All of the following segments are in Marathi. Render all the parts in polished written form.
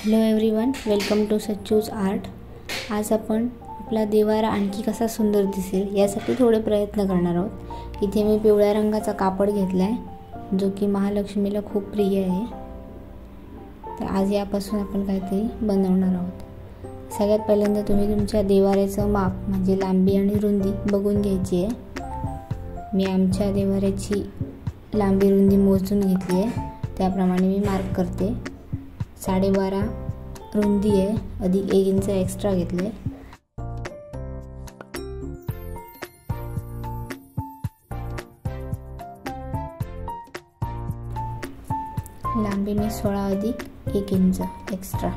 Hello everyone, welcome to Sachu's art. आज आपण आपला देवारा आणखी कसा सुंदर दिसेल यासाठी थोडे प्रयत्न करणार आहोत। इथे मी पिवळ्या रंगाचा कापड घेतला आहे जो की महालक्ष्मीला खूप प्रिय आहे। तर आज यापासून आपण काहीतरी बनवणार आहोत। सगळ्यात पहिल्यांदा तुम्ही तुमच्या देवाऱ्याचं माप म्हणजे लांबी आणि रुंदी बघून घ्यायची आहे। मी आमच्या देवाऱ्याची लांबी रुंदी मोजून घेतली आहे, त्याप्रमाणे मी मार्क करते। 12.5 रुंदी आहे, अधिक 1 इंच एक्स्ट्रा घेतले। लांबी मी 16 अधिक 1 इंच एक्स्ट्रा,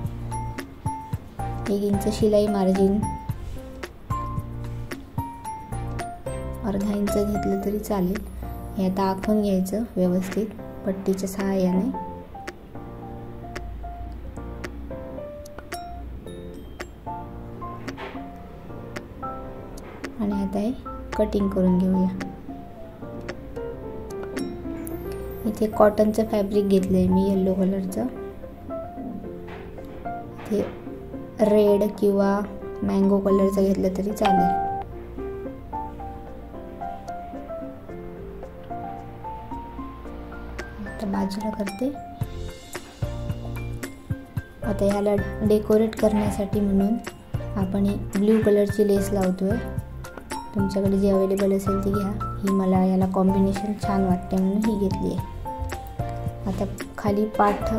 1 इंच शिलाई मार्जिन, अर्धा इंच घेतलं तरी चालेल। हे आता आखून घ्यायचं व्यवस्थित पट्टीच्या सहाय्याने। आणि आता हे कटिंग करून घेऊया। इथे कॉटनचं फॅब्रिक घेतलंय मी येलो कलरचं। इथे रेड किंवा मँगो कलरचं घेतलं तरी चालेल। आता बाजूला करते। आता याला डेकोरेट करण्यासाठी म्हणून आपण ही ब्ल्यू कलरची लेस लावतोय। तुमच्याकडे जी अवेलेबल असेल ती घ्या। ही मला याला कॉम्बिनेशन छान वाटते म्हणून ही घेतली आहे। आता खाली पाठ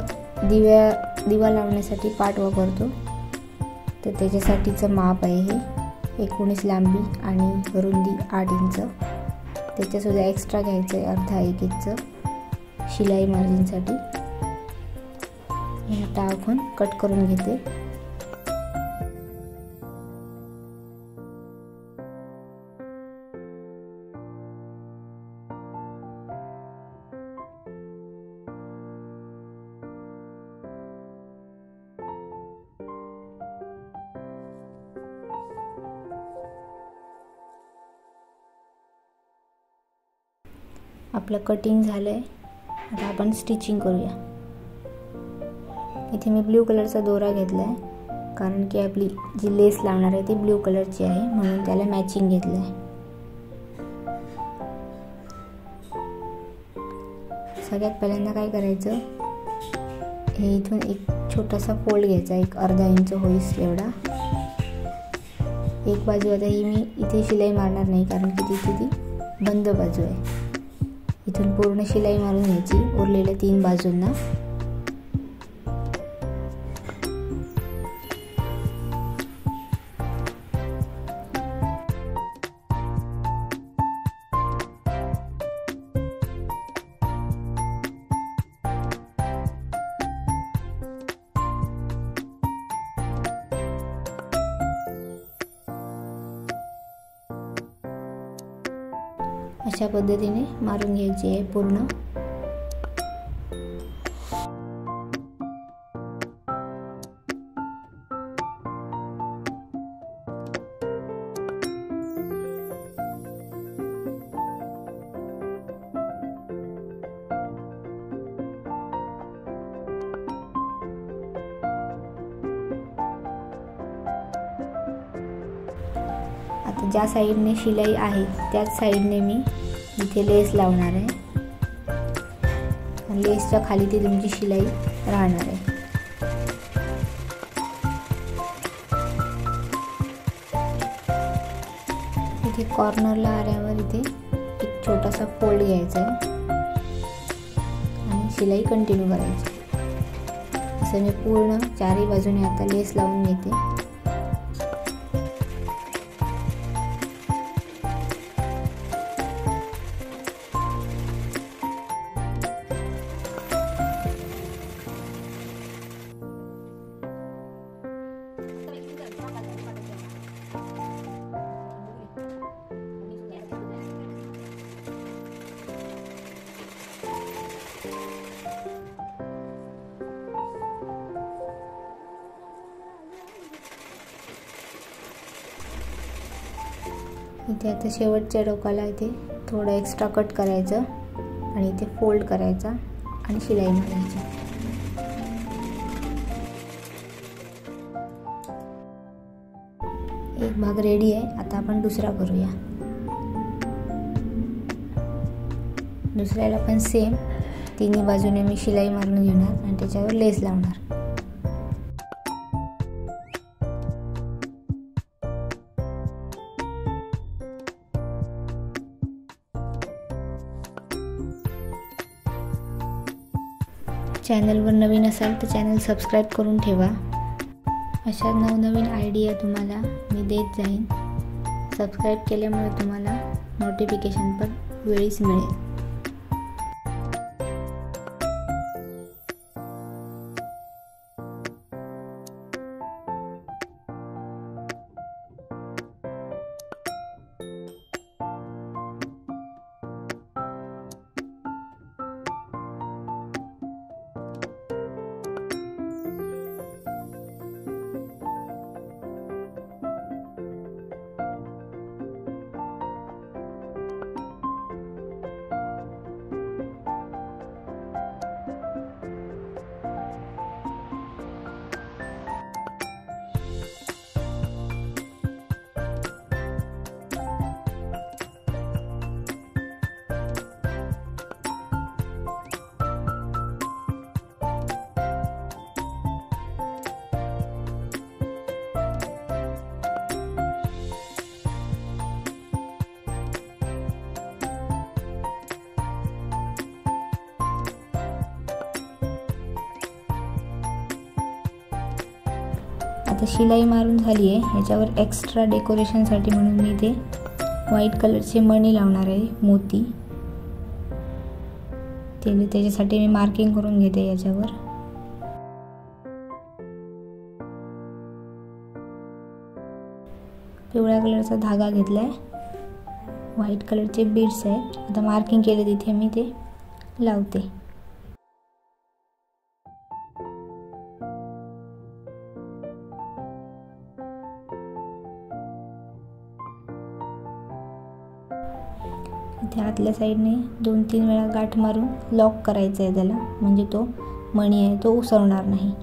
दिवा लावण्यासाठी पाठ वापरतो, तर त्याच्यासाठीचं माप आहे हे 19 लांबी आणि रुंदी 8 इंच। त्याच्यासुद्धा एक्स्ट्रा घ्यायचं आहे अर्धा 1 इंच शिलाई मार्जिनसाठी। हे आता आखून कट करून घेते। आपलं कटिंग झालंय, आता आपण स्टिचिंग करूया। इथे मी ब्ल्यू कलरचा दोरा घेतलाय, कारण की आपली जी लेस लावणार आहे ती ब्ल्यू कलरची आहे म्हणून त्याला मॅचिंग घेतलंय। सगळ्यात पहिल्यांदा काय करायचं, हे इथून एक छोटासा फोल्ड घ्यायचा, एक अर्धा इंच होईस एवढा। एक बाजू आता ही मी इथे शिलाई मारणार नाही, कारण की तिथे ती बंद बाजू आहे। इथून पूर्ण शिलाई मारून घ्यायची उरलेल्या 3 बाजूंना। अशा पद्धतीने मारून घ्यायची आहे पूर्ण। आता ज्या साईडने शिलाई आहे त्याच साईडने मी इथे लेस लावणार आहे आणि लेसच्या खाली ती तुमची शिलाई राहणार आहे। इथे कॉर्नरला आल्यावर इथे एक छोटासा फोल्ड घ्यायचा आहे आणि शिलाई कंटिन्यू करायची। असं मी पूर्ण 4ही बाजूने आता लेस लावून घेते। इथे आता शेवटच्या टोकाला इथे थोडं एक्स्ट्रा कट करायचं आणि इथे फोल्ड करायचा आणि शिलाई मारायची। एक भाग रेडी आहे. आता आपण दुसरा करूया. दुसऱ्याला पण सेम तिन्ही बाजूने मी शिलाई मारून घेणार आणि त्याच्यावर लेस लावणार. चॅनलवर नवीन असाल तर चॅनल सबस्क्राईब करून ठेवा. अशा नवनवीन आयडिया तुम्हाला मी देत जाईन. सबस्क्राईब केल्यामुळे तुम्हाला नोटिफिकेशन पण वेळीच मिळेल. आता शिलाई मारून झाली आहे. याच्यावर एक्स्ट्रा डेकोरेशनसाठी म्हणून मी ते व्हाईट कलरचे मणी लावणार आहे, मोती. त्याच्यासाठी मी मार्किंग करून घेते. याच्यावर पिवळ्या कलरचा धागा घेतलाय, व्हाईट कलरचे बीड्स आहेत. आता मार्किंग केले तिथे मी ते लावते. इथे आतल्या साईडने 2-3 वेळा गाठ मारून लॉक करायचं आहे त्याला, म्हणजे तो मणी आहे तो उसळणार नाही.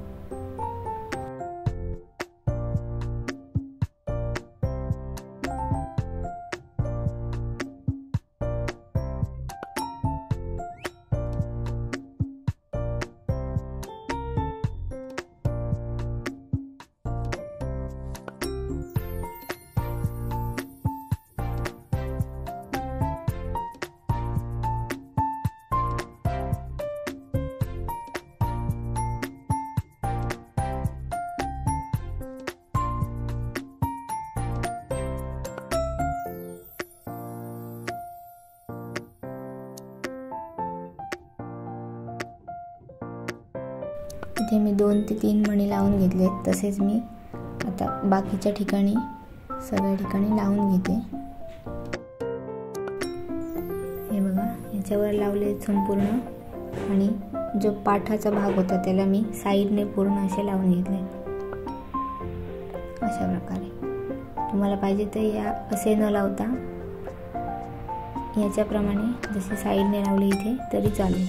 इथे मी 2 ते 3 मणी लावून घेतले. तसेच मी आता बाकीच्या ठिकाणी सगळ्या ठिकाणी लावून घेते. हे बघा, याच्यावर लावले संपूर्ण. आणि जो पाठाचा भाग होता त्याला मी साईडने पूर्ण असे लावून घेतले. अशा प्रकारे तुम्हाला पाहिजे तर या असे न लावता याच्याप्रमाणे जसे साईडने लावले इथे तरी चालेल.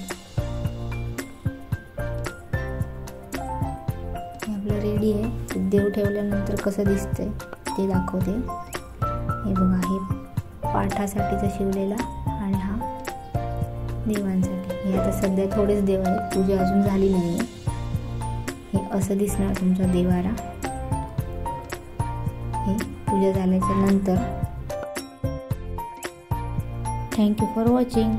रेडी आहे. देव ठेवल्यानंतर कसं दिसतंय ते दाखवते. हे बघा, हे पाठासाठीचा शिवलेला आणि हा देवांसाठी. हे आता सध्या थोडेच देव आहेत, पूजा अजून झाली नाही आहे. हे असं दिसणार तुमचा देवारा हे पूजा झाल्याच्या नंतर. Thank you for watching.